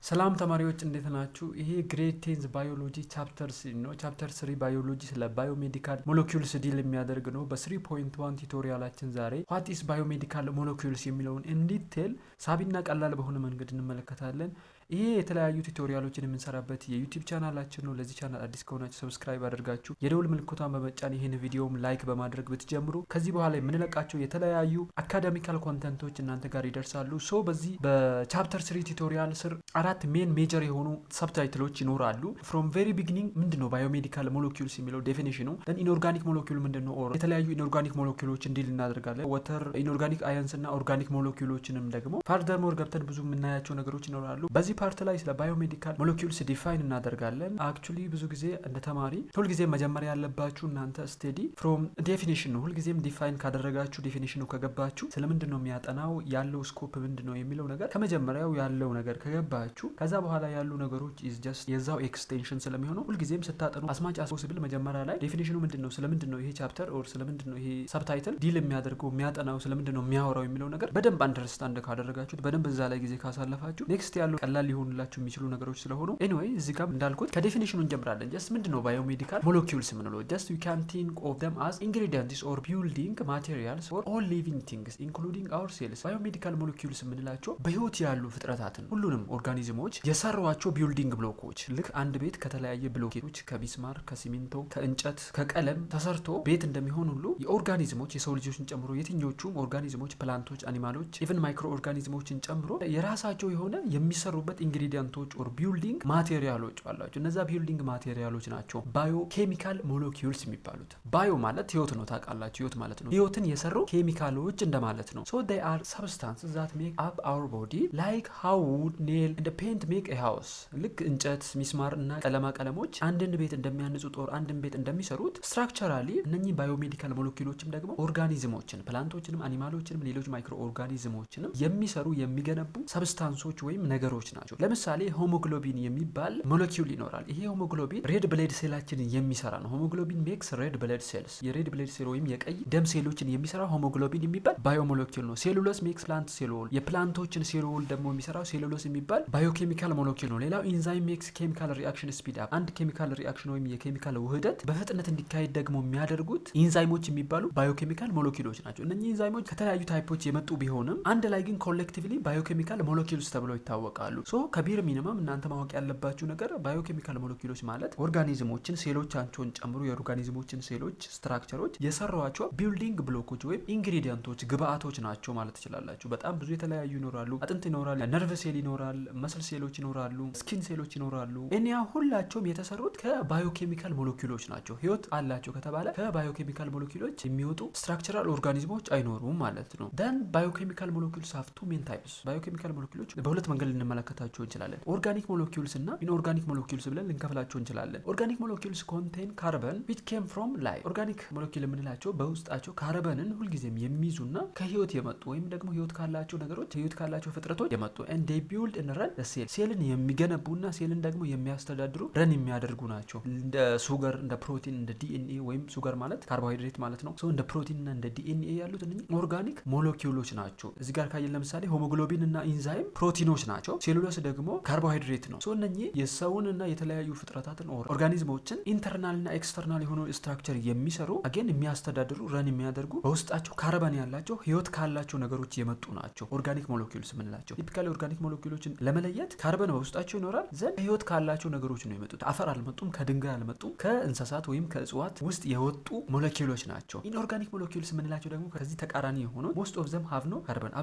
ሰላም ተማሪዎች እንዴት ናችሁ? ይሄ ግሬድ 10 ባዮሎጂ ቻፕተር 3 ነው። ቻፕተር 3 ባዮሎጂ ስለ ባዮሜዲካል ሞለኪውልስ ዲል የሚያደርግ ነው። በ3.1 ቱቶሪያላችን ዛሬ ዋት ኢዝ ባዮሜዲካል ሞለኪውልስ የሚለውን ኢንዲቴል ሳቢና ቀላል በሆነ መንገድ እንመለከታለን። ይሄ የተለያዩ ቱቶሪያሎችን የምንሰራበት የዩቲዩብ ቻናላችን ነው። ለዚህ ቻናል አዲስ ከሆናችሁ ሰብስክራይብ አድርጋችሁ የደውል ምልክቷን በመጫን ይህን ቪዲዮም ላይክ በማድረግ ብትጀምሩ ከዚህ በኋላ የምንለቃቸው የተለያዩ አካዳሚካል ኮንተንቶች እናንተ ጋር ይደርሳሉ። ሶ በዚህ በቻፕተር 3 ቱቶሪያል ስር አራት ሜን ሜጀር የሆኑ ሰብታይትሎች ይኖራሉ። ፍሮም ቬሪ ቢግኒንግ ምንድነው ባዮሜዲካል ሞለኪውልስ የሚለው ዴፊኒሽኑ፣ ደን ኢንኦርጋኒክ ሞለኪውል ምንድነው፣ ኦር የተለያዩ ኢንኦርጋኒክ ሞለኪውሎች እንዲል እናደርጋለን። ወተር ኢንኦርጋኒክ አየንስ እና ኦርጋኒክ ሞለኪውሎችንም ደግሞ ፋርደር ሞር ገብተን ብዙ የምናያቸው ነገሮች ይኖራሉ። በዚህ ፓርት ላይ ስለ ባዮሜዲካል ሞለኪውልስ ዲፋይን እናደርጋለን። አክቹሊ ብዙ ጊዜ እንደ ተማሪ ሁልጊዜ መጀመሪያ ያለባችሁ እናንተ ስቴዲ ፍሮም ዴፊኒሽን ነው። ሁልጊዜም ዲፋይን ካደረጋችሁ ዴፊኒሽኑ ከገባችሁ ስለምንድን ነው የሚያጠናው ያለው ስኮፕ ምንድን ነው የሚለው ነገር ከመጀመሪያው ያለው ነገር ከገባችሁ ከዛ በኋላ ያሉ ነገሮች ኢዝ ጀስት የዛው ኤክስቴንሽን ስለሚሆኑ ሁልጊዜም ስታጠኑ አስማጭ አስፖሲብል መጀመሪያ ላይ ዴፊኒሽኑ ምንድን ነው፣ ስለምንድን ነው ይሄ ቻፕተር ኦር ስለምንድን ነው ይሄ ሰብታይትል ዲል የሚያደርገው የሚያጠናው ስለምንድን ነው የሚያወራው የሚለው ነገር በደንብ አንደርስታንድ ካደረጋችሁት በደንብ እዛ ላይ ጊዜ ካሳለፋችሁ ኔክስት ያለው ቀላል ሊሆንላችሁ የሚችሉ ነገሮች ስለሆኑ ኤኒዌይ እዚህ ጋር እንዳልኩት ከዴፊኒሽኑ እንጀምራለን። ጀስት ምንድነው ባዮሜዲካል ሞለኪውልስ የምንለው? ጀስት ዩ ካን ቲንክ ኦፍ them as ingredients or building materials for all living things including our cells። ባዮሜዲካል ሞለኪውልስ የምንላቸው በህይወት ያሉ ፍጥረታትን ሁሉንም ኦርጋኒዝሞች የሰሯቸው ቢልዲንግ ብሎኮች፣ ልክ አንድ ቤት ከተለያየ ብሎኬቶች ከቢስማር፣ ከሲሚንቶ፣ ከእንጨት፣ ከቀለም ተሰርቶ ቤት እንደሚሆን ሁሉ የኦርጋኒዝሞች የሰው ልጆችን ጨምሮ የትኞቹም ኦርጋኒዝሞች ፕላንቶች፣ አኒማሎች፣ ኢቭን ማይክሮ ኦርጋኒዝሞችን ጨምሮ የራሳቸው የሆነ የሚሰሩበት ኢንግሪዲየንቶች ኦር ቢልዲንግ ማቴሪያሎች አሏቸው። እነዛ ቢልዲንግ ማቴሪያሎች ናቸው ባዮ ኬሚካል ሞለኪውልስ የሚባሉት። ባዮ ማለት ህይወት ነው፣ ታውቃላችሁ። ህይወት ማለት ነው ህይወትን የሰሩ ኬሚካሎች እንደማለት ነው። ሶ they are substances that make up our body like how wood, nail and paint make a house። ልክ እንጨት፣ ሚስማር እና ቀለሞች አንድን ቤት እንደሚያንጹት ኦር አንድን ቤት እንደሚሰሩት ስትራክቸራሊ እነኚህ ባዮሜዲካል ሞለኪውሎችም ደግሞ ኦርጋኒዝሞችን ፕላንቶችንም አኒማሎችንም ሌሎች ማይክሮ ኦርጋኒዝሞችንም የሚሰሩ የሚገነቡ ሰብስታንሶች ወይም ነገሮች ናቸው። ለምሳሌ ሆሞግሎቢን የሚባል ሞለኪውል ይኖራል። ይሄ ሆሞግሎቢን ሬድ ብሌድ ሴላችንን የሚሰራ ነው። ሆሞግሎቢን ሜክስ ሬድ ብሌድ ሴልስ። የሬድ ብሌድ ሴል ወይም የቀይ ደም ሴሎችን የሚሰራ ሆሞግሎቢን የሚባል ባዮሞለኪውል ነው። ሴሉሎስ ሜክስ ፕላንት ሴል ዎል። የፕላንቶችን ሴል ዎል ደግሞ የሚሰራው ሴሉሎስ የሚባል ባዮኬሚካል ሞለኪውል ነው። ሌላው ኢንዛይም ሜክስ ኬሚካል ሪአክሽን ስፒድ አፕ። አንድ ኬሚካል ሪአክሽን ወይም የኬሚካል ውህደት በፍጥነት እንዲካሄድ ደግሞ የሚያደርጉት ኢንዛይሞች የሚባሉ ባዮኬሚካል ሞለኪውሎች ናቸው። እነኚህ ኢንዛይሞች ከተለያዩ ታይፖች የመጡ ቢሆንም አንድ ላይ ግን ኮሌክቲቭሊ ባዮኬሚካል ሞለኪውልስ ተብለው ይታወቃሉ። ሶ ከቢር ሚኒመም እናንተ ማወቅ ያለባችሁ ነገር ባዮኬሚካል ሞለኪውሎች ማለት ኦርጋኒዝሞችን ሴሎቻቸውን ጨምሮ የኦርጋኒዝሞችን ሴሎች ስትራክቸሮች የሰሯቸው ቢልዲንግ ብሎኮች ወይም ኢንግሪዲየንቶች ግብአቶች ናቸው ማለት ትችላላችሁ። በጣም ብዙ የተለያዩ ይኖራሉ። አጥንት ይኖራል፣ ነርቭ ሴል ይኖራል፣ መስል ሴሎች ይኖራሉ፣ ስኪን ሴሎች ይኖራሉ። እኒያ ሁላቸውም የተሰሩት ከባዮኬሚካል ሞለኪውሎች ናቸው። ህይወት አላቸው ከተባለ ከባዮኬሚካል ሞለኪውሎች የሚወጡ ስትራክቸራል ኦርጋኒዝሞች አይኖሩም ማለት ነው። ደን ባዮኬሚካል ሞለኪውልስ ሃቭ ቱ ሜን ታይፕስ። ባዮኬሚካል ሞለኪውሎች በሁለት መንገድ ልንመለከታቸው እንችላለን። ኦርጋኒክ ሞለኪውልስ እና ኢንኦርጋኒክ ሞለኪውልስ ብለን ልንከፍላቸው እንችላለን። ኦርጋኒክ ሞለኪውልስ ኮንቴን ካርበን ዊች ኬም ፍሮም ላይፍ። ኦርጋኒክ ሞለኪውል የምንላቸው በውስጣቸው ካርበንን ሁልጊዜም የሚይዙና ከህይወት የመጡ ወይም ደግሞ ህይወት ካላቸው ነገሮች ህይወት ካላቸው ፍጥረቶች የመጡ and they build and run the cell። ሴልን የሚገነቡና ሴልን ደግሞ የሚያስተዳድሩ ረን የሚያደርጉ ናቸው። እንደ ሱገር፣ እንደ ፕሮቲን፣ እንደ ዲኤንኤ ወይም ሱገር ማለት ካርቦሃይድሬት ማለት ነው። ሶ እንደ ፕሮቲን እና እንደ ዲኤንኤ ያሉት እነኚህ ኦርጋኒክ ሞለኪውሎች ናቸው። እዚህ ጋር ካየን ለምሳሌ ሆሞግሎቢን እና ኢንዛይም ፕሮቲኖች ናቸው። ሴሉሎስ ደግሞ ካርቦሃይድሬት ነው። ሶ እነኚህ የሰውን እና የተለያዩ ፍጥረታትን ኦርጋኒዝሞችን ኢንተርናል እና ኤክስተርናል የሆኑ ስትራክቸር የሚሰሩ አገን የሚያስተዳድሩ ረን የሚያደርጉ በውስጣቸው ካርበን ያላቸው ህይወት ካላቸው ነገሮች የመጡ ናቸው ኦርጋኒክ ሞለኪውልስ የምንላቸው። ቲፒካሊ ኦርጋኒክ ሞለኪውሎችን ለመለየት ካርበን በውስጣቸው ይኖራል። ዘን ህይወት ካላቸው ነገሮች ነው የመጡት። አፈር አልመጡም፣ ከድንጋይ አልመጡም፣ ከእንስሳት ወይም ከእጽዋት ውስጥ የወጡ ሞለኪውሎች ናቸው። ኢንኦርጋኒክ ሞለኪውልስ የምንላቸው ደግሞ ከዚህ ተቃራኒ የሆኑ ሞስት ኦፍ ዘም ሃቭ ኖ ካርበን።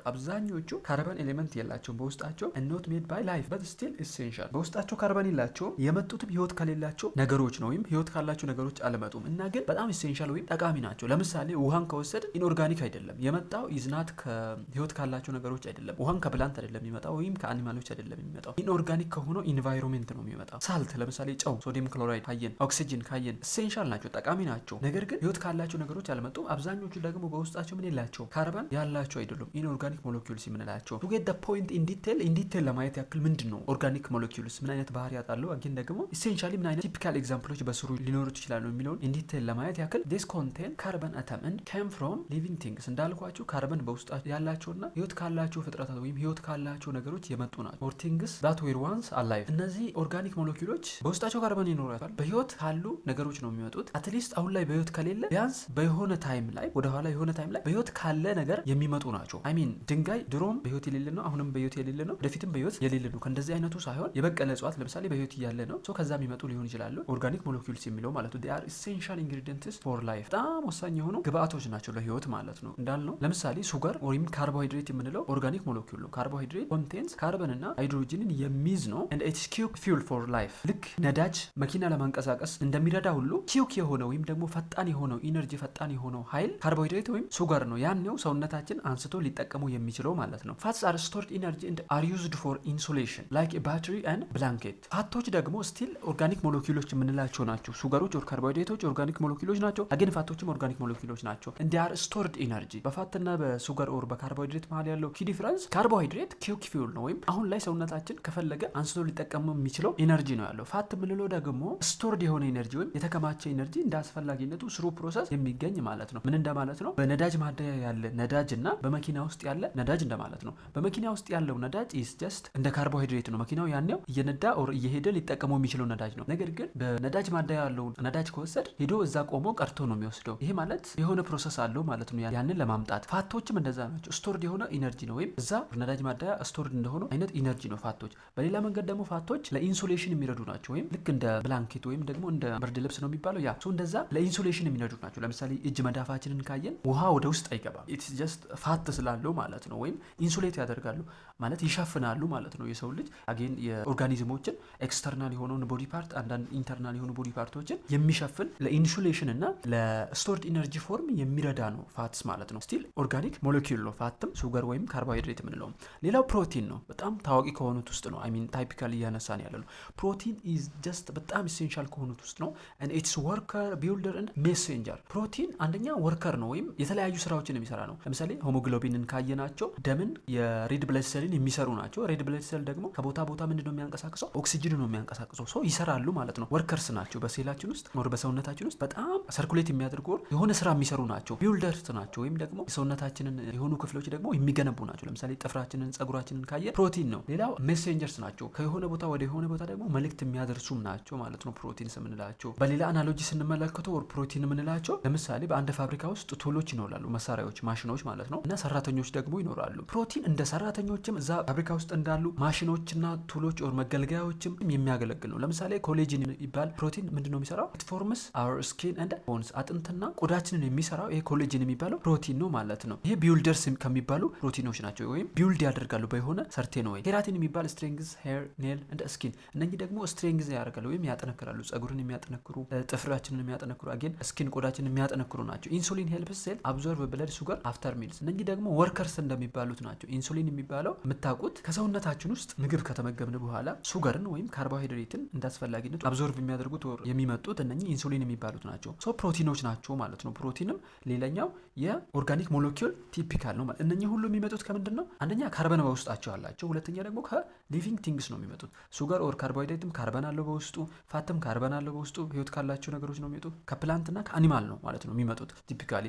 አብዛኞቹ ካርበን ኤሌመንት የላቸውም በውስጣቸው not made by life but still essential። በውስጣቸው ካርበን የላቸውም፣ የመጡትም ህይወት ከሌላቸው ነገሮች ነው ወይም ህይወት ካላቸው ነገሮች አልመጡም እና ግን በጣም ኢሴንሻል ወይም ጠቃሚ ናቸው። ለምሳሌ ውሃን ከወሰድ ኢንኦርጋኒክ አይደለም የመጣው ኢዝናት ከህይወት ካላቸው ነገሮች አይደለም። ውሃን ከፕላንት አይደለም የሚመጣው ወይም ከአኒማሎች አይደለም የሚመጣው። ኢንኦርጋኒክ ከሆነው ኢንቫይሮንመንት ነው የሚመጣው። ሳልት ለምሳሌ ጨው፣ ሶዲየም ክሎራይድ ካየን፣ ኦክሲጅን ካየን ኢሴንሻል ናቸው፣ ጠቃሚ ናቸው። ነገር ግን ህይወት ካላቸው ነገሮች አልመጡም። አብዛኞቹ ደግሞ በውስጣቸው ምን የላቸው ካርበን ያላቸው አይደሉም ኢንኦርጋኒክ ሞለኪውልስ የምንላቸው። to get the point in detail ስቲል ኢን ዲቴል ለማየት ያክል ምንድነው ኦርጋኒክ ሞለኪውልስ ምን አይነት ባህሪያት አለው አግን ደግሞ ኢሴንሻሊ ምን አይነት ቲፒካል ኤግዛምፕሎች በስሩ ሊኖሩት ይችላሉ የሚለውን ኢን ዲቴል ለማየት ያክል this contain carbon atom and came from living things እንዳልኳችሁ ካርበን በውስጣቸው ያላቸውና ህይወት ካላቸው ፍጥረታት ወይም ህይወት ካላቸው ነገሮች የመጡ ናቸው or things that were once alive እነዚህ ኦርጋኒክ ሞለኪውሎች በውስጣቸው ካርበን ይኖራቸዋል በህይወት ካሉ ነገሮች ነው የሚመጡት አትሊስት አሁን ላይ በህይወት ከሌለ ቢያንስ በሆነ ታይም ላይ ወደ ኋላ የሆነ ታይም ላይ በህይወት ካለ ነገር የሚመጡ ናቸው አይ ሚን ድንጋይ ድሮም በህይወት የሌለ ነው አሁንም በህይወት የሌለ ነው ወደፊትም በህይወት የሌለ ነው ከእንደዚህ አይነቱ ሳይሆን የበቀለ እጽዋት ለምሳሌ በህይወት እያለ ነው ሶ ከዛ የሚመጡ ሊሆን ይችላሉ ኦርጋኒክ ሞለኪውልስ የሚለው ማለት ነው they are essential ingredients for life በጣም ወሳኝ የሆኑ ግብአቶች ናቸው ለህይወት ማለት ነው እንዳልነው ለምሳሌ ሱገር ወይም ካርቦሃይድሬት የምንለው ኦርጋኒክ ሞለኪውል ነው ካርቦሃይድሬት ኮንቴንስ ካርበን እና ሃይድሮጅንን የሚይዝ ነው and it's key fuel for life ልክ ነዳጅ መኪና ለማንቀሳቀስ እንደሚረዳ ሁሉ ኪክ የሆነ ወይም ደግሞ ፈጣን የሆነው ኢነርጂ ፈጣን የሆነው ኃይል ካርቦሃይድሬት ወይም ሱገር ነው ያንው ሰውነታችን አንስቶ ሊጠቀሙ የሚችለው ማለት ነው fats are stored energy and are used for insulation like a battery and blanket ፋቶች ደግሞ ስቲል ኦርጋኒክ ሞለኪውሎች የምንላቸው ናቸው ሱገሮች ኦር ካርቦሃይድሬቶች ኦርጋኒክ ሞለኪውሎች ናቸው አገን ፋቶችም ኦርጋኒክ ሞለኪውሎች ናቸው and they are stored energy በፋትና በሱገር ኦር በካርቦሃይድሬት መሃል ያለው ኪ ዲፈረንስ ካርቦሃይድሬት ኪክ ፊውል ነው ወይም አሁን ላይ ሰውነታችን ከፈለገ አንስቶ ሊጠቀሙ የሚችለው ኤነርጂ ነው ያለው ፋት የምንለው ደግሞ ስቶርድ የሆነ ኤነርጂ ወይም የተከማቸ ኤነርጂ እንደ አስፈላጊነቱ ስሩ ፕሮሰስ የሚገኝ ማለት ነው ምን እንደማለት ነው በነዳጅ ማደያ ያለ ነዳጅ እና በመኪና ውስጥ ያለ ነዳጅ እንደማለት ነው በመኪና ውስጥ ያለው ነዳጅ is just እንደ ካርቦሃይድሬት ነው መኪናው ያኔው እየነዳ ኦር እየሄደ ሊጠቀመው የሚችለው ነዳጅ ነው ነገር ግን በነዳጅ ማደያ ያለው ነዳጅ ከወሰድ ሄዶ እዛ ቆሞ ቀርቶ ነው የሚወስደው ይሄ ማለት የሆነ ፕሮሰስ አለው ማለት ነው ያንን ለማምጣት ፋቶችም እንደዛ ናቸው ስቶርድ የሆነ ኢነርጂ ነው ወይም እዛ ነዳጅ ማደያ ስቶርድ እንደሆነ አይነት ኢነርጂ ነው ፋቶች በሌላ መንገድ ደግሞ ፋቶች ለኢንሱሌሽን የሚረዱ ናቸው ወይም ልክ እንደ ብላንኬት ወይም ደግሞ እንደ ብርድ ልብስ ነው የሚባለው ያ ሶ እንደዛ ለኢንሱሌሽን የሚረዱ ናቸው ለምሳሌ እጅ መዳፋችንን ካየን ውሃ ወደ ውስጥ አይገባም ኢትስ ጀስት ፋት ስላለው ማለት ነው ወይም ኢንሱሌት ያደርጋሉ ማለት ይሸፍናሉ ማለት ነው የሰው ልጅ አገን የኦርጋኒዝሞችን ኤክስተርናል የሆነውን ቦዲ ፓርት አንዳንድ ኢንተርናል የሆኑ ቦዲ ፓርቶችን የሚሸፍን ለኢንሱሌሽን እና ለስቶርድ ኢነርጂ ፎርም የሚረዳ ነው ፋትስ ማለት ነው ስቲል ኦርጋኒክ ሞለኪውል ነው ፋትም ሱገር ወይም ካርቦሃይድሬት የምንለው ሌላው ፕሮቲን ነው በጣም ታዋቂ ከሆኑት ውስጥ ነው አይ ሚን ታይፒካሊ እያነሳን ያለ ነው ፕሮቲን ኢዝ ጀስት በጣም ኢሴንሻል ከሆኑት ውስጥ ነው and it's worker builder and messenger ፕሮቲን አንደኛ ወርከር ነው ወይም የተለያዩ ስራዎችን የሚሰራ ነው ለምሳሌ ሆሞግሎቢንን ካየናቸው ደምን የሬድ ብለድ ሴልን የሚሰሩ ናቸው ሬድ ብለድ ሴል ደግሞ ከቦታ ቦታ ምንድነው የሚያንቀሳቅሰው ኦክሲጅን ነው የሚያንቀሳቅሰው ሶ ይሰራሉ ማለት ነው ወርከርስ ናቸው በሴላችን ውስጥ ወር በሰውነታችን ውስጥ በጣም ሰርኩሌት የሚያደርጉ የሆነ ስራ የሚሰሩ ናቸው ቢልደርስ ናቸው ወይም ደግሞ የሰውነታችንን የሆኑ ክፍሎች ደግሞ የሚገነቡ ናቸው ለምሳሌ ጥፍራችንን ጸጉራችንን ካየ ፕሮቲን ነው ሌላው ሜሴንጀርስ ናቸው ከሆነ ቦታ ወደ ሆነ ቦታ ደግሞ መልእክት የሚያደርሱም ናቸው ማለት ነው ፕሮቲንስ የምንላቸው በሌላ አናሎጂ ስንመለከተው ወር ፕሮቲን የምንላቸው ለምሳሌ በአንድ ፋብሪካ ውስጥ ቱሎች ይኖራሉ መሳሪያዎች ማሽኖች ማለት ነው እና ሰራተኞች ደግሞ ይኖራሉ ፕሮቲን እንደ ሰራተኞችም እዛ ፋብሪካ ውስጥ እንዳሉ ማሽኖችና ቱሎች ወር መገልገያዎችም የሚያገለግል ነው ለምሳሌ ኮሌጅን ይባል ፕሮቲን ምንድነው የሚሰራው it forms our skin and bones አጥንትና ቆዳችንን የሚሰራው ይሄ ኮሌጅን የሚባለው ፕሮቲን ነው ማለት ነው ይሄ ቢልደርስ ከሚባሉ ፕሮቲኖች ናቸው ወይም ቢልድ ያደርጋሉ በሆነ ሰርቴን ወይ ኬራቲን የሚባል ስትሬንግዝ ሄር ኔል and skin እነኚህ ደግሞ ስትሬንግዝ ያደርጋሉ ወይም ያጠነክራሉ ጸጉርን የሚያጠነክሩ ጥፍራችንን የሚያጠነክሩ አገን ስኪን ቆዳችንን የሚያጠነክሩ ናቸው ኢንሱሊን ሄልፕስ ሴል አብዞርብ ብለድ ሱገር አፍተር ሚልስ እነኚህ ደግሞ ወርከርስ እንደሚባሉት ናቸው ኢንሱሊን የሚባለው የምታውቁት ከሰውነታችን ውስጥ ምግብ ከተመገብን በኋላ ሱገርን ወይም ካርቦሃይድሬትን እንዳስፈላጊነቱ አብዞርብ የሚያደርጉት የሚመጡት እነኚህ ኢንሱሊን የሚባሉት ናቸው ሶ ፕሮቲኖች ናቸው ማለት ነው ፕሮቲንም ሌላኛው የኦርጋኒክ ሞለኪውል ቲፒካል ነው ማለት እነኚህ ሁሉ የሚመጡት ከምንድን ነው አንደኛ ካርበን በውስጣቸው አላቸው ሁለተኛ ደግሞ ከሊቪንግ ቲንግስ ነው የሚመጡት ሱገር ኦር ካርቦሃይድሬትም ካርበን አለው በውስጡ ፋትም ካርበን አለው በውስጡ ህይወት ካላቸው ነገሮች ነው የሚመጡት ከፕላንትና ከአኒማል ነው ማለት ነው የሚመጡት ቲፒካሊ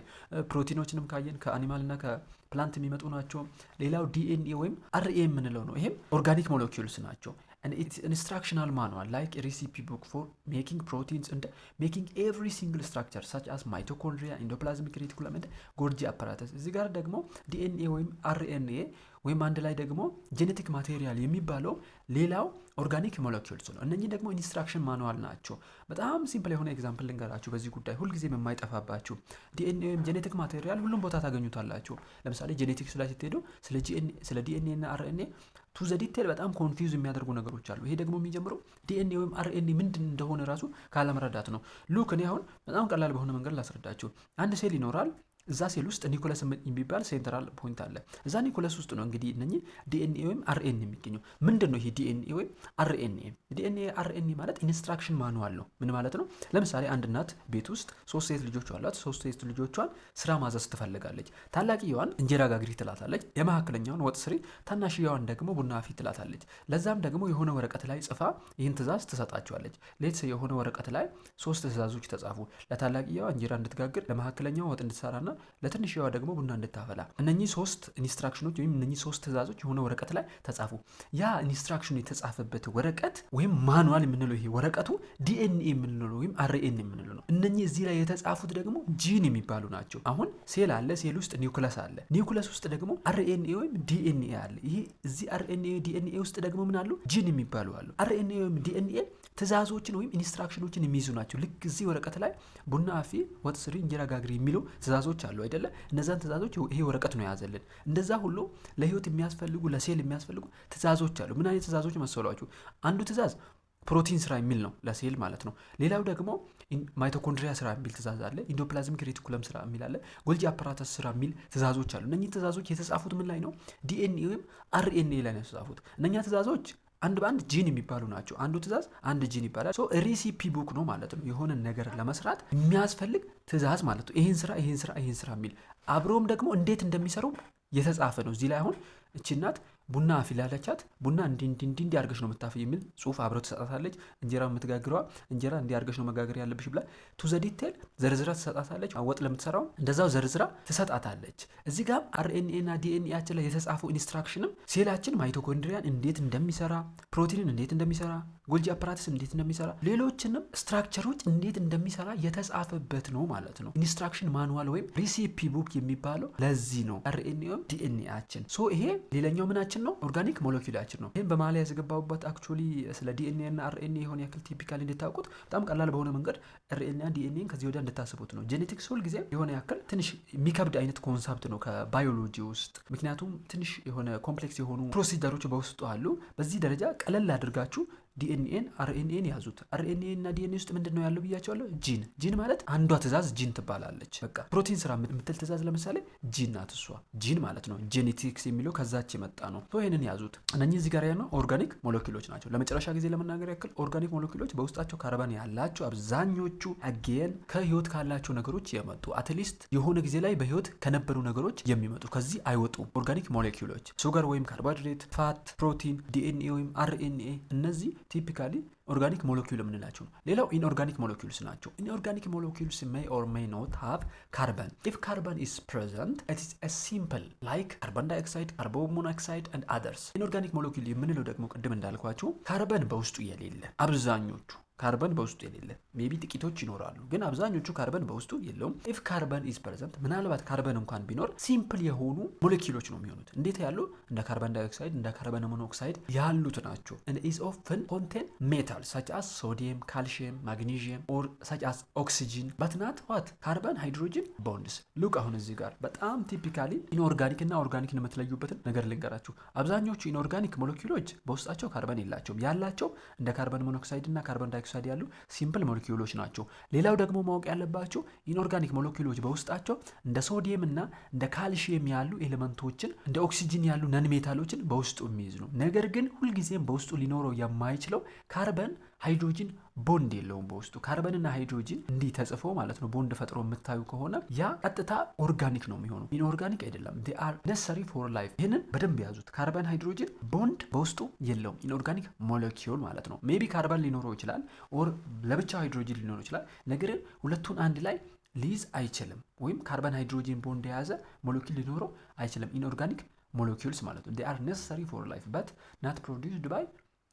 ፕሮቲኖችንም ካየን ከአኒማልና ከፕላንት የሚመጡ ናቸው ሌላው ዲኤንኤ ወይም አርኤ የምንለው ነው ይሄም ኦርጋኒክ ሞለኪውልስ ናቸው and it's an instructional manual like a recipe book for making proteins and making every single structure such as mitochondria endoplasmic reticulum and Golgi apparatus እዚህ ጋር ደግሞ ዲኤንኤ ወይም አርኤንኤ ወይም አንድ ላይ ደግሞ ጄኔቲክ ማቴሪያል የሚባለው ሌላው ኦርጋኒክ ሞለኪውልስ ነው እነኚህ ደግሞ ኢንስትራክሽን ማኑዋል ናቸው በጣም ሲምፕል የሆነ ኤግዛምፕል ልንገራችሁ በዚህ ጉዳይ ሁልጊዜም የማይጠፋባችሁ ዲኤንኤ ወይም ጄኔቲክ ማቴሪያል ሁሉም ቦታ ታገኙታላችሁ ለምሳሌ ጄኔቲክስ ላይ ስትሄዱ ስለ ዲኤንኤ እና አርኤንኤ ቱ ዘ ዲቴል በጣም ኮንፊውዝ የሚያደርጉ ነገሮች አሉ ይሄ ደግሞ የሚጀምረው ዲኤንኤ ወይም አርኤንኤ ምንድን እንደሆነ ራሱ ካለመረዳት ነው ሉክ እኔ አሁን በጣም ቀላል በሆነ መንገድ ላስረዳችሁ አንድ ሴል ይኖራል እዛ ሴል ውስጥ ኒውክለስ የሚባል ሴንትራል ፖይንት አለ። እዛ ኒውክለስ ውስጥ ነው እንግዲህ እነኚህ ዲኤንኤ ወይም አርኤንኤ የሚገኘው። ምንድን ነው ይሄ ዲኤንኤ ወይም አርኤንኤ? ዲኤንኤ አርኤንኤ ማለት ኢንስትራክሽን ማኑዋል ነው። ምን ማለት ነው? ለምሳሌ አንድ እናት ቤት ውስጥ 3 ሴት ልጆች አሏት። 3 ሴት ልጆቿን ስራ ማዘዝ ትፈልጋለች። ታላቅየዋን እንጀራ ጋግሪ ትላታለች፣ የመካከለኛውን ወጥ ስሪ፣ ታናሽየዋን ደግሞ ቡና አፊ ትላታለች። ለዛም ደግሞ የሆነ ወረቀት ላይ ጽፋ ይህን ትእዛዝ ትሰጣቸዋለች። ሌትስ የሆነ ወረቀት ላይ 3 ትእዛዞች ተጻፉ። ለታላቅየዋ እንጀራ እንድትጋግር፣ ለመካከለኛዋ ወጥ እንድትሰራና ለትንሽየዋ ደግሞ ቡና እንድታፈላ። እነኚህ 3 ኢንስትራክሽኖች ወይም እነኚህ 3 ትእዛዞች የሆነ ወረቀት ላይ ተጻፉ። ያ ኢንስትራክሽኑ የተጻፈበት ወረቀት ወይም ማኑዋል የምንለው ይሄ ወረቀቱ ዲኤንኤ የምንለው ወይም አርኤንኤ የምንለው ነው። እነኚህ እዚህ ላይ የተጻፉት ደግሞ ጂን የሚባሉ ናቸው። አሁን ሴል አለ፣ ሴል ውስጥ ኒውክለስ አለ፣ ኒውክለስ ውስጥ ደግሞ አርኤንኤ ወይም ዲኤንኤ አለ። ይሄ እዚህ አርኤንኤ ዲኤንኤ ውስጥ ደግሞ ምን አሉ? ጂን የሚባሉ አሉ። አርኤንኤ ወይም ዲኤንኤ ትእዛዞችን ወይም ኢንስትራክሽኖችን የሚይዙ ናቸው። ልክ እዚህ ወረቀት ላይ ቡና አፊ፣ ወጥ ስሪ፣ እንጀራ ጋግሪ የሚለው ትእዛዞች አሉ አይደለ? እነዛን ትእዛዞች ይሄ ወረቀት ነው የያዘልን። እንደዛ ሁሉ ለህይወት የሚያስፈልጉ ለሴል የሚያስፈልጉ ትእዛዞች አሉ። ምን አይነት ትእዛዞች መሰሏችሁ? አንዱ ትእዛዝ ፕሮቲን ስራ የሚል ነው ለሴል ማለት ነው። ሌላው ደግሞ ማይቶኮንድሪያ ስራ የሚል ትእዛዝ አለ። ኢንዶፕላዝሚክ ሬቲኩለም ስራ የሚል አለ። ጎልጂ አፓራተስ ስራ የሚል ትእዛዞች አሉ። እነኚህ ትእዛዞች የተጻፉት ምን ላይ ነው? ዲኤንኤ ወይም አርኤንኤ ላይ ነው የተጻፉት። እነኛ ትእዛዞች አንድ በአንድ ጂን የሚባሉ ናቸው። አንዱ ትእዛዝ አንድ ጂን ይባላል። ሶ ሪሲፒ ቡክ ነው ማለት ነው። የሆነ ነገር ለመስራት የሚያስፈልግ ትእዛዝ ማለት ነው። ይሄን ስራ ይሄን ስራ ይሄን ስራ የሚል አብሮም ደግሞ እንዴት እንደሚሰሩ የተጻፈ ነው። እዚህ ላይ አሁን እቺ እናት ቡና አፊ ላለቻት ቡና እንዲ አርገሽ ነው የምታፈይ የሚል ጽሁፍ አብረው ትሰጣታለች። እንጀራ የምትጋግረዋ እንጀራ እንዲ አርገሽ ነው መጋገር ያለብሽ ብላ ቱ ዘ ዲቴል ዘርዝራ ትሰጣታለች። ወጥ ለምትሰራው እንደዛው ዘርዝራ ትሰጣታለች። እዚህ ጋር አርኤንኤ እና ዲኤንኤያችን ላይ የተጻፈው ኢንስትራክሽንም ሴላችን ማይቶኮንድሪያን እንዴት እንደሚሰራ፣ ፕሮቲንን እንዴት እንደሚሰራ፣ ጎልጂ አፓራተስ እንዴት እንደሚሰራ፣ ሌሎችንም ስትራክቸሮች እንዴት እንደሚሰራ የተጻፈበት ነው ማለት ነው። ኢንስትራክሽን ማኑዋል ወይም ሪሲፒ ቡክ የሚባለው ለዚህ ነው። አርኤንኤ ወይም ዲኤንኤያችን ሶ ይሄ ሌላኛው ምናችን ነው ኦርጋኒክ ሞለኪውላችን ነው። ይህም በመሀል ያስገባሁበት አክቹዋሊ ስለ ዲኤንኤ እና አርኤንኤ የሆነ ያክል ቲፒካሊ እንድታውቁት በጣም ቀላል በሆነ መንገድ አርኤንኤ እና ዲኤንኤን ከዚህ ወዲያ እንድታስቡት ነው። ጄኔቲክስ ሁል ጊዜ የሆነ ያክል ትንሽ የሚከብድ አይነት ኮንሰፕት ነው ከባዮሎጂ ውስጥ፣ ምክንያቱም ትንሽ የሆነ ኮምፕሌክስ የሆኑ ፕሮሲጀሮች በውስጡ አሉ። በዚህ ደረጃ ቀለል አድርጋችሁ ዲኤንኤን አርኤንኤን ያዙት። አርኤንኤ እና ዲኤንኤ ውስጥ ምንድን ነው ያለው ብያቸዋለሁ? ጂን። ጂን ማለት አንዷ ትእዛዝ ጂን ትባላለች። በቃ ፕሮቲን ስራ የምትል ትእዛዝ ለምሳሌ ጂን ናት። እሷ ጂን ማለት ነው። ጄኔቲክስ የሚለው ከዛች የመጣ ነው። ይህንን ያዙት። እነኚህ እዚህ ጋር ያለው ኦርጋኒክ ሞለኪውሎች ናቸው። ለመጨረሻ ጊዜ ለመናገር ያክል ኦርጋኒክ ሞለኪውሎች በውስጣቸው ካርበን ያላቸው አብዛኞቹ አጌን ከህይወት ካላቸው ነገሮች የመጡ አትሊስት የሆነ ጊዜ ላይ በህይወት ከነበሩ ነገሮች የሚመጡ ከዚህ አይወጡም። ኦርጋኒክ ሞለኪውሎች ሱጋር ወይም ካርቦሃይድሬት፣ ፋት፣ ፕሮቲን፣ ዲኤንኤ ወይም አርኤንኤ እነዚህ ቲፒካሊ ኦርጋኒክ ሞለኪውል የምንላቸው ነው። ሌላው ኢንኦርጋኒክ ሞለኪውልስ ናቸው። ኢንኦርጋኒክ ሞለኪውልስ may or may not have carbon. If carbon is present, it is a simple like carbon dioxide, carbon monoxide and others. ኢንኦርጋኒክ ሞለኪውል የምንለው ደግሞ ቅድም እንዳልኳችሁ ካርበን በውስጡ የሌለ አብዛኞቹ ካርበን በውስጡ የሌለ ሜቢ ጥቂቶች ይኖራሉ፣ ግን አብዛኞቹ ካርበን በውስጡ የለውም። ኢፍ ካርበን ኢዝ ፕሬዘንት ምናልባት ካርበን እንኳን ቢኖር ሲምፕል የሆኑ ሞለኪውሎች ነው የሚሆኑት። እንዴት ያሉ? እንደ ካርበን ዳይኦክሳይድ እንደ ካርበን ሞኖክሳይድ ያሉት ናቸው። and is often contain metals such as sodium, calcium, magnesium or such as oxygen but not what carbon hydrogen bonds. ሉክ አሁን እዚህ ጋር በጣም ቲፒካሊ ኢንኦርጋኒክ እና ኦርጋኒክ የምትለዩበትን ነገር ልንገራችሁ። አብዛኞቹ ኢንኦርጋኒክ ሞለኪውሎች በውስጣቸው ካርበን የላቸውም። ያላቸው እንደ ካርበን ሞኖክሳይድ እና ካርበን ዳይኦክሳይድ ያሉ ሲምፕል ሞለኪውሎች ናቸው። ሌላው ደግሞ ማወቅ ያለባቸው ኢንኦርጋኒክ ሞለኪውሎች በውስጣቸው እንደ ሶዲየም እና እንደ ካልሲየም ያሉ ኤሌመንቶችን እንደ ኦክሲጅን ያሉ ነን ሜታሎችን በውስጡ የሚይዝ ነው። ነገር ግን ሁልጊዜም በውስጡ ሊኖረው የማይችለው ካርበን ሃይድሮጂን ቦንድ የለውም። በውስጡ ካርበንና ሃይድሮጂን እንዲህ ተጽፎ ማለት ነው ቦንድ ፈጥሮ የምታዩ ከሆነ ያ ቀጥታ ኦርጋኒክ ነው የሚሆነው፣ ኢንኦርጋኒክ አይደለም። they are necessary for life። ይህንን በደንብ ያዙት። ካርበን ሃይድሮጂን ቦንድ በውስጡ የለውም፣ ኢንኦርጋኒክ ሞለኪውል ማለት ነው። ሜቢ ካርበን ሊኖረው ይችላል ኦር ለብቻ ሃይድሮጂን ሊኖረው ይችላል። ነገር ግን ሁለቱን አንድ ላይ ሊይዝ አይችልም። ወይም ካርበን ሃይድሮጂን ቦንድ የያዘ ሞለኪውል ሊኖረው አይችልም። ኢንኦርጋኒክ ሞለኪውልስ ማለት ነው they are necessary for life but not produced by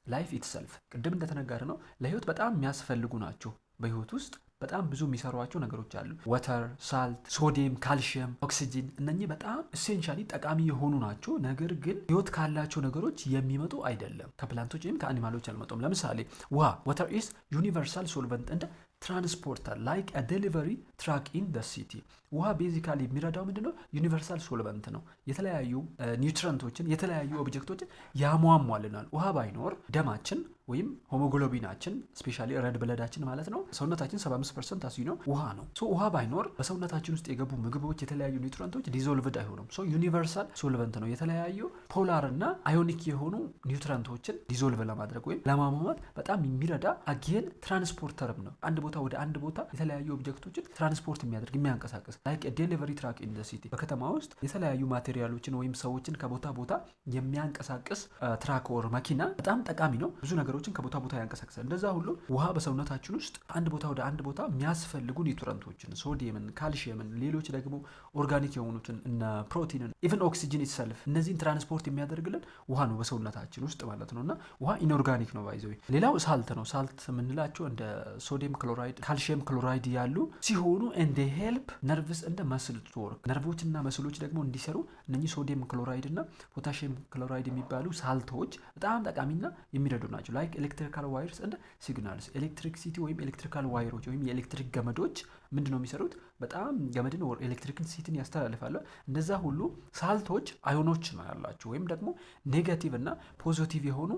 ላይፍ ኢትሰልፍ። ቅድም እንደተነገረ ነው ለህይወት በጣም የሚያስፈልጉ ናቸው። በህይወት ውስጥ በጣም ብዙ የሚሰሯቸው ነገሮች አሉ። ወተር፣ ሳልት፣ ሶዲየም፣ ካልሽየም፣ ኦክሲጂን እነኚህ በጣም ኢሴንሻሊ ጠቃሚ የሆኑ ናቸው። ነገር ግን ህይወት ካላቸው ነገሮች የሚመጡ አይደለም። ከፕላንቶች ወይም ከአኒማሎች አልመጡም። ለምሳሌ ውሃ ወተር ኢስ ዩኒቨርሳል ሶልቨንት እንደ ትራንስፖርተር ላይክ ዴሊቨሪ ትራክ ኢን ደ ሲቲ። ውሃ ቤዚካሊ የሚረዳው ምንድነው? ዩኒቨርሳል ሶልቨንት ነው። የተለያዩ ኒውትረንቶችን የተለያዩ ኦብጀክቶችን ያሟሟልናል። ውሃ ባይኖር ደማችን ወይም ሆሞግሎቢናችን ስፔሻሊ ረድ ብለዳችን ማለት ነው ሰውነታችን 75% አሲድ ነው ውሃ ነው። ሶ ውሃ ባይኖር በሰውነታችን ውስጥ የገቡ ምግቦች የተለያዩ ኒውትረንቶች ዲዞልቭድ አይሆኑም። ሶ ዩኒቨርሳል ሶልቨንት ነው። የተለያዩ ፖላር እና አዮኒክ የሆኑ ኒውትረንቶችን ዲዞልቭ ለማድረግ ወይም ለማሟሟት በጣም የሚረዳ አጌን ትራንስፖርተርም ነው። አንድ ቦታ ወደ አንድ ቦታ የተለያዩ ኦብጀክቶችን ትራንስፖርት የሚያደርግ የሚያንቀሳቅስ ላይክ ዴሊቨሪ ትራክ ኢን ዘ ሲቲ። በከተማ ውስጥ የተለያዩ ማቴሪያሎችን ወይም ሰዎችን ከቦታ ቦታ የሚያንቀሳቅስ ትራክ ኦር መኪና በጣም ጠቃሚ ነው። ብዙ ነገሮችን ከቦታ ቦታ ያንቀሳቅሳል። እንደዛ ሁሉ ውሃ በሰውነታችን ውስጥ አንድ ቦታ ወደ አንድ ቦታ የሚያስፈልጉ ኒውትረንቶችን ሶዲየምን፣ ካልሽየምን፣ ሌሎች ደግሞ ኦርጋኒክ የሆኑትን እነ ፕሮቲንን ኢቨን ኦክሲጅን ኢትሰልፍ እነዚህን ትራንስፖርት የሚያደርግልን ውሃ ነው በሰውነታችን ውስጥ ማለት ነው። እና ውሃ ኢንኦርጋኒክ ነው ባይዘው። ሌላው ሳልት ነው። ሳልት የምንላቸው እንደ ሶዲየም ክሎራይድ፣ ካልሽየም ክሎራይድ ያሉ ሲሆኑ እንደ ሄልፕ ነርቭስ እንደ መስል ወርክ ነርቮችና መስሎች ደግሞ እንዲሰሩ እነኚህ ሶዲየም ክሎራይድ እና ፖታሽየም ክሎራይድ የሚባሉ ሳልቶች በጣም ጠቃሚና የሚረዱ ናቸው። ላይክ ኤሌክትሪካል ዋይርስ እንደ ሲግናልስ ኤሌክትሪክሲቲ ወይም ኤሌክትሪካል ዋይሮች ወይም የኤሌክትሪክ ገመዶች ምንድን ነው የሚሰሩት? በጣም ገመድን ወር ኤሌክትሪክን ሲቲን ያስተላልፋሉ። እነዛ ሁሉ ሳልቶች አዮኖች ነው ያላቸው ወይም ደግሞ ኔጋቲቭ እና ፖዚቲቭ የሆኑ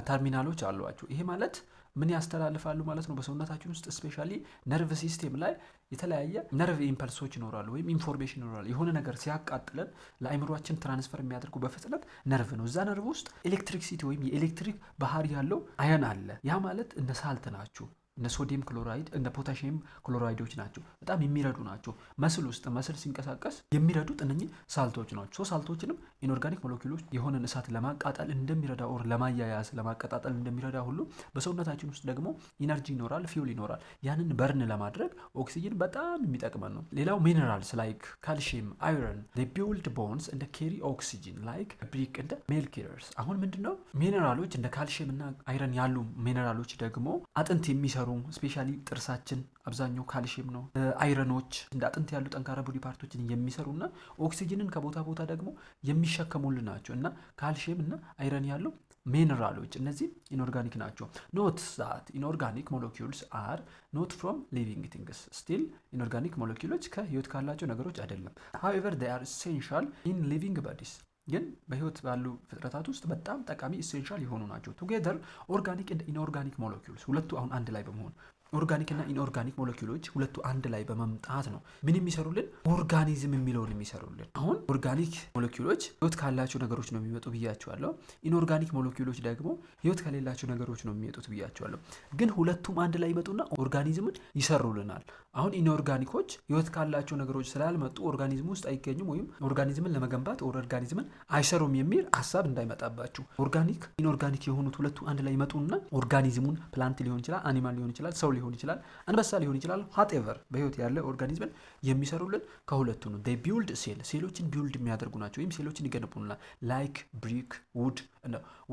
ተርሚናሎች አሏቸው። ይሄ ማለት ምን ያስተላልፋሉ ማለት ነው? በሰውነታችን ውስጥ ስፔሻሊ ነርቭ ሲስቴም ላይ የተለያየ ነርቭ ኢምፐልሶች ይኖራሉ ወይም ኢንፎርሜሽን ይኖራሉ። የሆነ ነገር ሲያቃጥለን ለአይምሯችን ትራንስፈር የሚያደርጉ በፍጥነት ነርቭ ነው። እዛ ነርቭ ውስጥ ኤሌክትሪክሲቲ ወይም የኤሌክትሪክ ባህሪ ያለው አየን አለ። ያ ማለት እንደ ሳልት ናቸው። እነ ሶዲየም ክሎራይድ እነ ፖታሽየም ክሎራይዶች ናቸው። በጣም የሚረዱ ናቸው። መስል ውስጥ መስል ሲንቀሳቀስ የሚረዱት እነኚህ ሳልቶች ናቸው። ሳልቶችንም ኢንኦርጋኒክ ሞለኪውሎች የሆነን እሳት ለማቃጠል እንደሚረዳ ኦር ለማያያዝ ለማቀጣጠል እንደሚረዳ ሁሉ በሰውነታችን ውስጥ ደግሞ ኢነርጂ ይኖራል፣ ፊውል ይኖራል። ያንን በርን ለማድረግ ኦክሲጅን በጣም የሚጠቅመን ነው። ሌላው ሚነራልስ ላይክ ካልሽየም፣ አይረን ቢውልድ ቦንስ እንደ ኬሪ ኦክሲጅን ላይክ ብሪክ እንደ ሜል ኪለርስ። አሁን ምንድነው ሚነራሎች እንደ ካልሽየም እና አይረን ያሉ ሚነራሎች ደግሞ አጥንት የሚሰሩ ስፔሻሊ ጥርሳችን አብዛኛው ካልሽየም ነው። አይረኖች እንደ አጥንት ያሉ ጠንካራ ቦዲ ፓርቶችን የሚሰሩና ኦክሲጅንን ከቦታ ቦታ ደግሞ የሚሸከሙልን ናቸው። እና ካልሽየም እና አይረን ያለው ሚነራሎች እነዚህ ኢንኦርጋኒክ ናቸው። ኖት ዛት ኢንኦርጋኒክ ሞለኪውልስ አር ኖት ፍሮም ሊቪንግ ቲንግስ። ስቲል ኢንኦርጋኒክ ሞለኪውሎች ከህይወት ካላቸው ነገሮች አይደለም። ሃዌቨር ዴይ አር ኢሴንሻል ኢን ሊቪንግ ቦዲስ ግን በህይወት ባሉ ፍጥረታት ውስጥ በጣም ጠቃሚ ኢሴንሻል የሆኑ ናቸው። ቱጌዘር ኦርጋኒክ ኤንድ ኢንኦርጋኒክ ሞለኪውልስ ሁለቱ አሁን አንድ ላይ በመሆን ኦርጋኒክ እና ኢንኦርጋኒክ ሞለኪውሎች ሁለቱ አንድ ላይ በመምጣት ነው ምን የሚሰሩልን? ኦርጋኒዝም የሚለውን የሚሰሩልን። አሁን ኦርጋኒክ ሞለኪውሎች ህይወት ካላቸው ነገሮች ነው የሚመጡ ብያቸዋለሁ። ኢንኦርጋኒክ ሞለኪውሎች ደግሞ ህይወት ከሌላቸው ነገሮች ነው የሚመጡት ብያቸዋለሁ። ግን ሁለቱም አንድ ላይ ይመጡና ኦርጋኒዝምን ይሰሩልናል። አሁን ኢንኦርጋኒኮች ህይወት ካላቸው ነገሮች ስላልመጡ ኦርጋኒዝም ውስጥ አይገኙም ወይም ኦርጋኒዝምን ለመገንባት ኦርጋኒዝምን አይሰሩም የሚል ሀሳብ እንዳይመጣባችሁ። ኦርጋኒክ ኢንኦርጋኒክ የሆኑት ሁለቱ አንድ ላይ ይመጡና ኦርጋኒዝሙን ፕላንት ሊሆን ይችላል፣ አኒማል ሊሆን ይችላል፣ ሰው ሊሆን ይችላል፣ አንበሳ ሊሆን ይችላል፣ ዋትኤቨር በህይወት ያለ ኦርጋኒዝምን የሚሰሩልን ከሁለቱ ነው። ዴይ ቢውልድ ሴሎችን ቢውልድ የሚያደርጉ ናቸው ወይም ሴሎችን ይገነቡልናል። ላይክ ብሪክ ውድ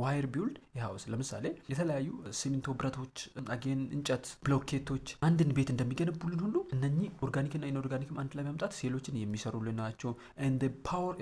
ዋይር ቢውልድ ሃውስ። ለምሳሌ የተለያዩ ሲሚንቶ ብረቶች፣ አጌን እንጨት ብሎኬቶች አንድን ቤት እንደሚገነቡልን ሁሉ እነኚህ ኦርጋኒክና ኢንኦርጋኒክም አንድ ላይ መምጣት ሴሎችን የሚሰሩልን ናቸው። ኤንድ ፓወር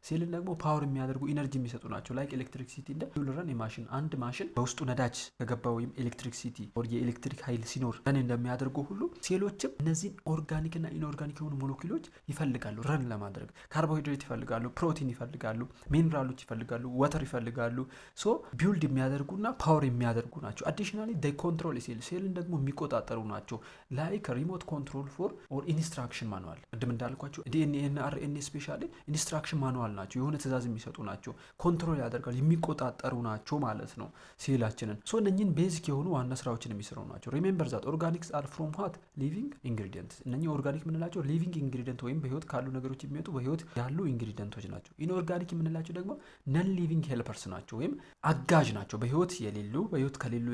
ሴልን ደግሞ ፓወር የሚያደርጉ ኢነርጂ የሚሰጡ ናቸው። ላይክ ኤሌክትሪክሲቲ እንደ ዩልረን የማሽን አንድ ማሽን በውስጡ ነዳጅ ከገባ ወይም ኤሌክትሪክሲቲ ኦር የኤሌክትሪክ ኃይል ሲኖር ረን እንደሚያደርጉ ሁሉ ሴሎችም እነዚህን ኦርጋኒክና ኢንኦርጋኒክ የሆኑ ሞለኪውሎች ይፈልጋሉ ረን ለማድረግ። ካርቦሃይድሬት ይፈልጋሉ፣ ፕሮቲን ይፈልጋሉ፣ ሚኒራሎች ይፈልጋሉ፣ ወተር ይፈልጋሉ። ሶ ቢውልድ የሚያደርጉና ፓወር የሚያደርጉ ናቸው። አዲሽናሊ ዴይ ኮንትሮል ሴልን ደግሞ የሚቆጣጠሩ ናቸው። ላይክ ሪሞት ኮንትሮል ፎር ኦር ኢንስትራክሽን ማኑዋል። ቅድም እንዳልኳቸው ዲኤንኤ እና አርኤንኤ ስፔሻሊ ኢንስትራክሽን ማኑዋል ናቸው። የሆነ ትእዛዝ የሚሰጡ ናቸው። ኮንትሮል ያደርጋሉ፣ የሚቆጣጠሩ ናቸው ማለት ነው ሴላችንን። ሶ እነኚህን ቤዚክ የሆኑ ዋና ስራዎችን የሚሰሩ ናቸው። ሪሜምበር ዛት ኦርጋኒክስ አር ፍሮም ዋት ሊቪንግ ኢንግሪዲየንትስ። እነኚህ ኦርጋኒክ የምንላቸው ሊቪንግ ኢንግሪዲየንት ወይም በህይወት ካሉ ነገሮች የሚመጡ በህይወት ያሉ ኢንግሪዲየንቶች ናቸው። ኢንኦርጋኒክ የምንላቸው ደግሞ ነን ሊቪንግ ሄልፐርስ ናቸው ወይም አጋዥ ናቸው። በህይወት የሌሉ በህይወት ከሌሉ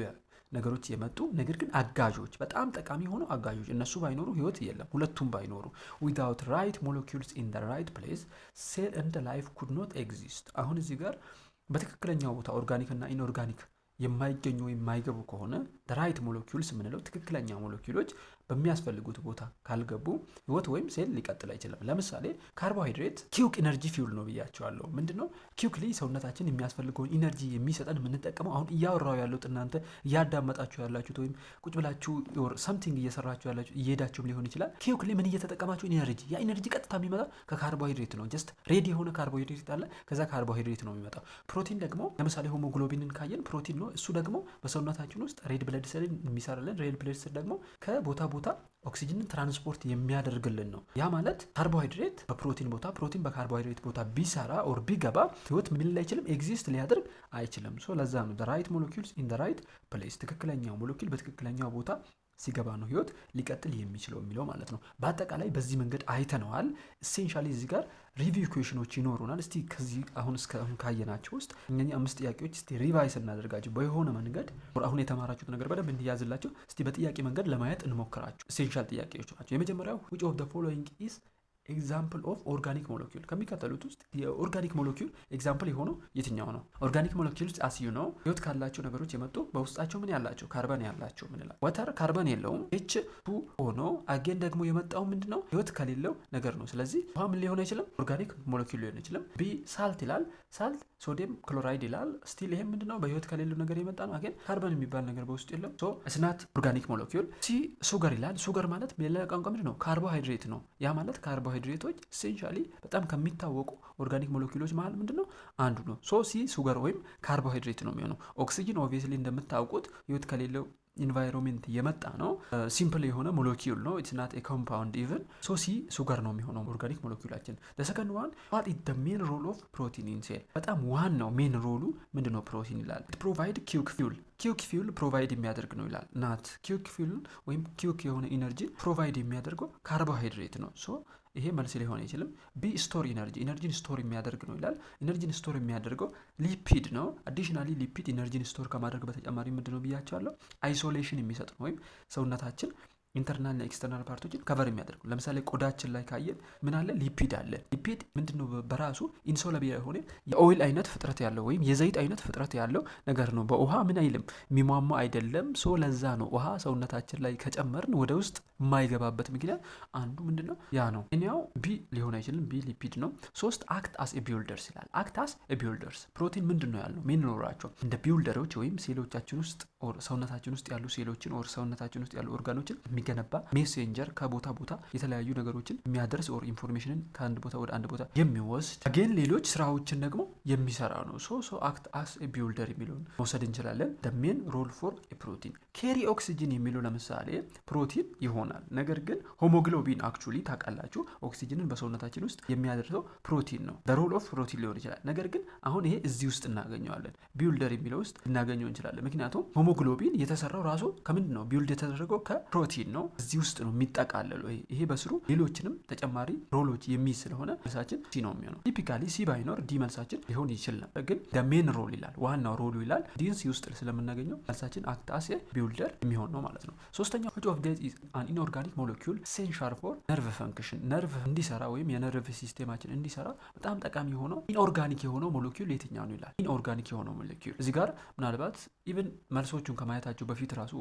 ነገሮች የመጡ ነገር ግን አጋዦች፣ በጣም ጠቃሚ የሆኑ አጋዦች። እነሱ ባይኖሩ ህይወት የለም። ሁለቱም ባይኖሩ ዊዛውት ራይት ሞለኪውልስ ኢን ዘ ራይት ፕሌስ ሴል ኤንድ ላይፍ ኩድ ኖት ኤግዚስት። አሁን እዚህ ጋር በትክክለኛው ቦታ ኦርጋኒክ እና ኢንኦርጋኒክ የማይገኙ ወይም የማይገቡ ከሆነ ራይት ሞለኪውልስ የምንለው ትክክለኛ ሞለኪውሎች በሚያስፈልጉት ቦታ ካልገቡ ህይወት ወይም ሴል ሊቀጥል አይችልም። ለምሳሌ ካርቦሃይድሬት ኪውክ ኢነርጂ ፊውል ነው ብያቸዋለሁ። ምንድነው ኪውክሊ ሰውነታችን የሚያስፈልገውን ኢነርጂ የሚሰጠን የምንጠቀመው አሁን እያወራው ያለሁት እናንተ እያዳመጣችሁ ያላችሁት ወይም ቁጭ ብላችሁ ሰምቲንግ እየሰራችሁ ያላችሁ እየሄዳችሁም ሊሆን ይችላል። ኪውክሊ ምን እየተጠቀማችሁ ኢነርጂ፣ ያ ኢነርጂ ቀጥታ የሚመጣ ከካርቦሃይድሬት ነው። ጀስት ሬዲ የሆነ ካርቦሃይድሬት አለ፣ ከዛ ካርቦሃይድሬት ነው የሚመጣው። ፕሮቲን ደግሞ ለምሳሌ ሆሞግሎቢንን ካየን ፕሮቲን ነው። እሱ ደግሞ በሰውነታችን ውስጥ ሬድ ብለድ ሴልን የሚሰራልን፣ ሬድ ብለድ ሴል ደግሞ ከቦታ ቦታ ኦክሲጅንን ትራንስፖርት የሚያደርግልን ነው። ያ ማለት ካርቦሃይድሬት በፕሮቲን ቦታ፣ ፕሮቲን በካርቦሃይድሬት ቦታ ቢሰራ ኦር ቢገባ ህይወት ምን ሊል አይችልም፣ ኤግዚስት ሊያደርግ አይችልም። ሶ ለዛ ነው ራይት ሞለኪውልስ ኢን ራይት ፕሌስ፣ ትክክለኛው ሞለኪውል በትክክለኛው ቦታ ሲገባ ነው ህይወት ሊቀጥል የሚችለው የሚለው ማለት ነው። በአጠቃላይ በዚህ መንገድ አይተነዋል። ኢሴንሻሊ እዚህ ጋር ሪቪው ኢኩዌሽኖች ይኖሩናል። እስቲ ከዚህ አሁን እስካሁን ካየናቸው ውስጥ እነኚህ 5 ጥያቄዎች እስቲ ሪቫይስ እናደርጋቸው በሆነ መንገድ። አሁን የተማራችሁት ነገር በደንብ እንዲያዝላችሁ እስቲ በጥያቄ መንገድ ለማየት እንሞክራቸው። ኢሴንሻል ጥያቄዎች ናቸው። የመጀመሪያው which of the following is ኤግዛምፕል ኦፍ ኦርጋኒክ ሞለኪውል፣ ከሚከተሉት ውስጥ የኦርጋኒክ ሞለኪውል ኤግዛምፕል የሆነው የትኛው ነው? ኦርጋኒክ ሞለኪውል አስዩ ነው ህይወት ካላቸው ነገሮች የመጡ በውስጣቸው ምን ያላቸው ካርበን ያላቸው ምን ይላል? ወተር ካርበን የለውም H2 ሆኖ አጌን ደግሞ የመጣው ምንድነው ህይወት ከሌለው ነገር ነው። ስለዚህ ውሃ ምን ሊሆን አይችልም? ኦርጋኒክ ሞለኪውል ሊሆን አይችልም። ቢ ሳልት ይላል፣ ሳልት ሶዲየም ክሎራይድ ይላል። ስቲል ይሄ ምንድነው በህይወት ከሌለው ነገር የመጣ ነው። አጌን ካርበን የሚባል ነገር በውስጡ የለም። ሶ እስናት ኦርጋኒክ ሞለኪውል። ሲ ሱገር ይላል። ሱገር ማለት በሌላ ቋንቋ ምንድነው ካርቦሃይድሬት ነው። ያ ማለት ካርቦሃይድሬቶች ኢሴንሻሊ በጣም ከሚታወቁ ኦርጋኒክ ሞለኪውሎች መሃል ምንድነው አንዱ ነው። ሶ ሲ ሱገር ወይም ካርቦሃይድሬት ነው የሚሆነው። ኦክሲጅን ኦብቪየስሊ እንደምታውቁት ህይወት ከሌለው ኢንቫይሮንሜንት የመጣ ነው። ሲምፕል የሆነ ሞለኪውል ነው። ኢትስ ናት ኤ ኮምፓውንድ ኢቭን። ሶ ሲ ሱገር ነው የሚሆነው ኦርጋኒክ ሞለኪውላችን። ሰከንድ ዋን ዋት ኢዝ ዘ ሜን ሮል ኦፍ ፕሮቲን ኢን ሴል፣ በጣም ዋናው ሜን ሮሉ ምንድነው ፕሮቲን ይላል። ፕሮቫይድ ኪውክ ፊውል፣ ኪውክ ፊውል ፕሮቫይድ የሚያደርግ ነው ይላል። ናት ኪውክ ፊውል ወይም ኪውክ የሆነ ኢነርጂ ፕሮቫይድ የሚያደርገው ካርቦሃይድሬት ነው። ሶ ይሄ መልስ ሊሆን አይችልም። ቢ ስቶር ኢነርጂ፣ ኢነርጂን ስቶር የሚያደርግ ነው ይላል። ኢነርጂን ስቶር የሚያደርገው ሊፒድ ነው። አዲሽናሊ ሊፒድ ኢነርጂን ስቶር ከማድረግ በተጨማሪ ምንድነው ብያቸዋለሁ፣ አይሶሌሽን የሚሰጥ ነው ወይም ሰውነታችን ኢንተርናልና ኤክስተርናል ፓርቶችን ከቨር የሚያደርጉ። ለምሳሌ ቆዳችን ላይ ካየን ምን አለ? ሊፒድ አለ። ሊፒድ ምንድነው? በራሱ ኢንሶለብል የሆነ የኦይል አይነት ፍጥረት ያለው ወይም የዘይት አይነት ፍጥረት ያለው ነገር ነው። በውሃ ምን አይልም፣ የሚሟሟ አይደለም። ሶ ለዛ ነው ውሃ ሰውነታችን ላይ ከጨመርን ወደ ውስጥ የማይገባበት ምክንያት አንዱ ምንድነው ያ ነው። እኛው ቢ ሊሆን አይችልም። ቢ ሊፒድ ነው። 3 አክት አስ ኤ ቢልደርስ ይላል። አክት አስ ኤ ቢልደርስ ፕሮቲን ምንድነው ያለው ምን ኖራቸው እንደ ቢልደሮች ወይም ሴሎቻችን ውስጥ ኦር ሰውነታችን ውስጥ ያሉ ሴሎችን ኦር ሰውነታችን ውስጥ ያሉ ኦርጋኖችን የሚገነባ ሜሴንጀር፣ ከቦታ ቦታ የተለያዩ ነገሮችን የሚያደርስ ኦር ኢንፎርሜሽንን ከአንድ ቦታ ወደ አንድ ቦታ የሚወስድ ግን ሌሎች ስራዎችን ደግሞ የሚሰራ ነው። ሶ አክት አስ ኤ ቢልደር የሚለውን መውሰድ እንችላለን። the main role for a protein carry oxygen የሚለው ለምሳሌ ፕሮቲን ይሆናል። ነገር ግን ሆሞግሎቢን አክቹሊ ታውቃላችሁ ኦክሲጅንን በሰውነታችን ውስጥ የሚያደርሰው ፕሮቲን ነው። the role of protein ሊሆን ይችላል። ነገር ግን አሁን ይሄ እዚህ ውስጥ እናገኘዋለን፣ ቢልደር የሚለው ውስጥ እናገኘው እንችላለን። ምክንያቱም ሆሞግሎቢን የተሰራው ራሱ ከምንድን ነው? ቢልድ የተደረገው ከፕሮቲን ነው። እዚህ ውስጥ ነው የሚጠቃለለው። ይሄ በስሩ ሌሎችንም ተጨማሪ ሮሎች የሚይዝ ስለሆነ መልሳችን ሲ ነው የሚሆነው። ቲፒካሊ ሲ ባይኖር ዲ መልሳችን ሊሆን ይችል ነበር፣ ግን the main role ይላል፣ ዋናው ሮሉ ይላል። ዲን ሲ ውስጥ ስለምናገኘው መልሳችን አክት አስ ኤ ቢልደር የሚሆን ነው ማለት ነው። ሶስተኛው which of these is an inorganic molecule essential for nerve function፣ ነርቭ እንዲሰራ ወይም የነርቭ ሲስቴማችን እንዲሰራ በጣም ጠቃሚ የሆነው ኢንኦርጋኒክ የሆነው ሞለኪውል የትኛው ነው ይላል። ኢንኦርጋኒክ የሆነው ሞለኪውል እዚህ ጋር ምናልባት ኢቭን መልሶቹን ከማየታቸው በፊት ራሱ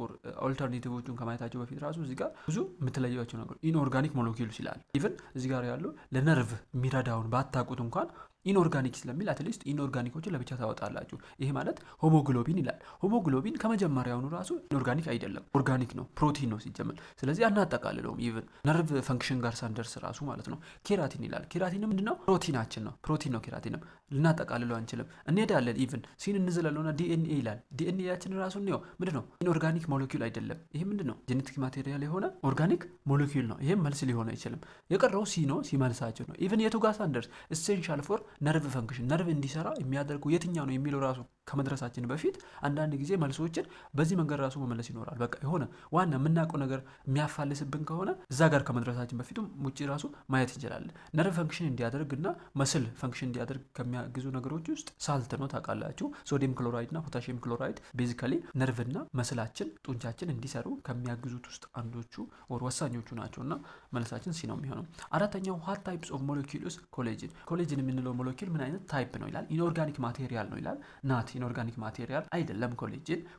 ኦልተርኔቲቮቹን ከማየታቸው በፊት ራሱ እዚህ ጋር ብዙ የምትለያቸው ነገር ኢንኦርጋኒክ ሞለኪውልስ ይላል። ኢቭን እዚህ ጋር ያሉ ለነርቭ የሚረዳውን ባታውቁት እንኳን ኢንኦርጋኒክ ስለሚል አትሊስት ኢንኦርጋኒኮችን ለብቻ ታወጣላችሁ። ይሄ ማለት ሆሞግሎቢን ይላል። ሆሞግሎቢን ከመጀመሪያውኑ ራሱ ኢንኦርጋኒክ አይደለም፣ ኦርጋኒክ ነው፣ ፕሮቲን ነው ሲጀምር። ስለዚህ አናጠቃልለውም። ኢቭን ነርቭ ፈንክሽን ጋር ሳንደርስ ራሱ ማለት ነው። ኬራቲን ይላል። ኬራቲን ምንድነው? ፕሮቲናችን ነው፣ ፕሮቲን ነው። ኬራቲንም ልናጠቃልለው አንችልም፣ እንሄዳለን። ኢቭን ሲን እንዝላለውና ዲኤንኤ ይላል። ዲኤንኤያችን ራሱ ነው ምንድነው? ኢንኦርጋኒክ ሞለኪውል አይደለም። ይሄ ምንድነው? ጄኔቲክ ማቴሪያል የሆነ ኦርጋኒክ ሞለኪውል ነው። ይሄም መልስ ሊሆን አይችልም። የቀረው ሲ ነው፣ ሲ መልሳችን ነው። ኢቭን የቱ ጋር ሳንደርስ ኢሴንሻል ፎር ነርቭ ፈንክሽን፣ ነርቭ እንዲሰራ የሚያደርጉ የትኛው ነው የሚለው ራሱ ከመድረሳችን በፊት አንዳንድ ጊዜ መልሶችን በዚህ መንገድ ራሱ መመለስ ይኖራል። በቃ የሆነ ዋና የምናውቀው ነገር የሚያፋልስብን ከሆነ እዛ ጋር ከመድረሳችን በፊትም ውጭ ራሱ ማየት እንችላለን። ነርቭ ፈንክሽን እንዲያደርግና መስል ፈንክሽን እንዲያደርግ ከሚያግዙ ነገሮች ውስጥ ሳልት ነው ታውቃላችሁ። ሶዲየም ክሎራይድ እና ፖታሺየም ክሎራይድ ቤዚካሊ ነርቭና መስላችን ጡንቻችን እንዲሰሩ ከሚያግዙት ውስጥ አንዶቹ ወር ወሳኞቹ ናቸውና መልሳችን ሲ ነው የሚሆነው። አራተኛው ዋት ታይፕስ ኦፍ ሞለኪውልስ ኮሌጅን፣ ኮሌጅን የምንለው ሞለኪውል ምን አይነት ታይፕ ነው ይላል። ኢንኦርጋኒክ ማቴሪያል ነው ይላል። ናት ኢንኦርጋኒክ ማቴሪያል አይደለም።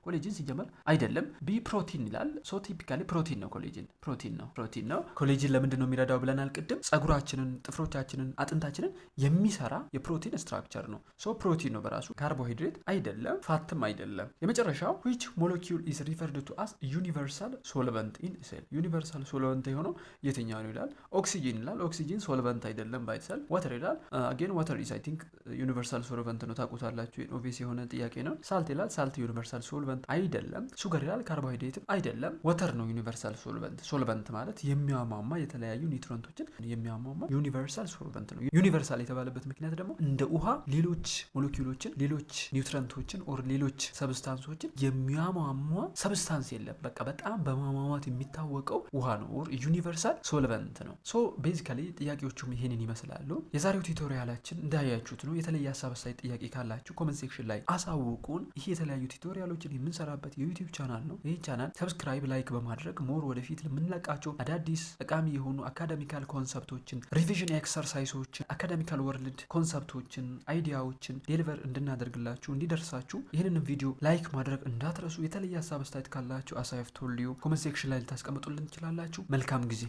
ኮሌጅን ሲጀመር አይደለም። ቢ ፕሮቲን ይላል። ሶ ቲፒካሊ ፕሮቲን ነው። ፕሮቲን ነው። ኮሌጅን ለምንድን ነው የሚረዳው ብለናል ቅድም። ጸጉራችንን፣ ጥፍሮቻችንን፣ አጥንታችንን የሚሰራ የፕሮቲን ስትራክቸር ነው። ሶ ፕሮቲን ነው በራሱ። ካርቦሃይድሬት አይደለም፣ ፋትም አይደለም። የመጨረሻው which molecule is referred to as universal solvent in cell። ዩኒቨርሳል ሶልቨንት የሆነው የትኛው ነው ይላል። ኦክሲጂን ይላል። ኦክሲጂን ሶልቨንት አይደለም ባይ ሰል። ዋተር ይላል። አጌን ዋተር ኢዝ አይ ቲንክ ዩኒቨርሳል ሶልቨንት ነው። ታውቁታላችሁ። ኦብቪየስ የሆነ ጥያቄ ነው። ሳልት ይላል። ሳልት ዩኒቨርሳል ሶልቨንት አይደለም። ሱገር ይላል። ካርቦሃይድሬትም አይደለም። ዋተር ነው ዩኒቨርሳል ሶልቨንት። ሶልቨንት ማለት የሚያሟማ የተለያዩ ኒውትረንቶችን የሚያሟማ ዩኒቨርሳል ሶልቨንት ነው። ዩኒቨርሳል የተባለበት ምክንያት ደግሞ እንደ ውሃ ሌሎች ሞለኪውሎችን፣ ሌሎች ኒውትረንቶችን ኦር ሌሎች ሰብስታንሶችን የሚያሟሟ ሰብስታንስ የለም። በቃ በጣም በማሟሟት የሚታወቀው ውሃ ነው። ኦር ዩኒቨርሳል ሶልቨንት ነው። ሶ ቤዚካሊ ጥያቄዎቹም ይሄንን ይመስላሉ። የዛሬው ቱቶሪያላችን እንዳያችሁት ነው። የተለየ ሀሳብ አስተያየት፣ ጥያቄ ካላችሁ ኮመንት ሴክሽን ላይ አሳውቁን። ይሄ የተለያዩ ቱቶሪያሎችን የምንሰራበት የዩቲዩብ ቻናል ነው። ይህ ቻናል ሰብስክራይብ፣ ላይክ በማድረግ ሞር ወደፊት ለምንለቃቸው አዳዲስ ጠቃሚ የሆኑ አካዳሚካል ኮንሰፕቶችን፣ ሪቪዥን ኤክሰርሳይሶችን፣ አካዳሚካል ወርልድ ኮንሰፕቶችን፣ አይዲያዎችን ዴሊቨር እንድናደርግላችሁ እንዲደርሳችሁ ይህንን ቪዲዮ ላይክ ማድረግ እንዳትረሱ። የተለየ ሀሳብ አስተያየት ካላችሁ አሳይፍ ቶልዩ ኮመንት ሴክሽን ላይ ልታስቀምጡልን ትችላላችሁ። መልካም ጊዜ